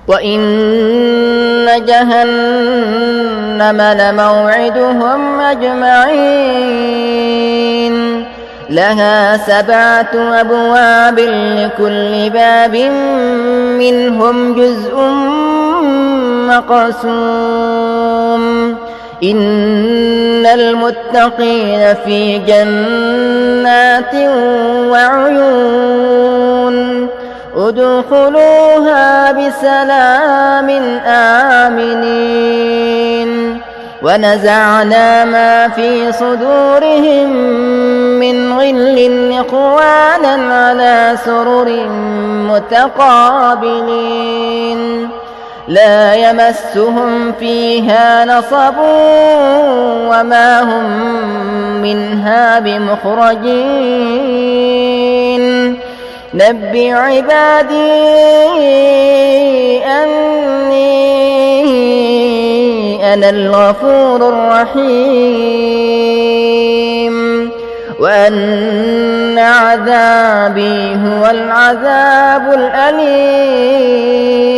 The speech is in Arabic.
وإن جهنم لموعدهم أجمعين لها 7 أبواب لكل باب منهم جزء مقسوم إن المتقين في جنات وعيون ادخلوها بسلام آمنين ونزعنا ما في صدورهم من غل إخوانا على سرر متقابلين لا يمسهم فيها نصب وما هم منها بمخرجين نبئ عبادي أني أنا الغفور الرحيم وأن عذابي هو العذاب الأليم.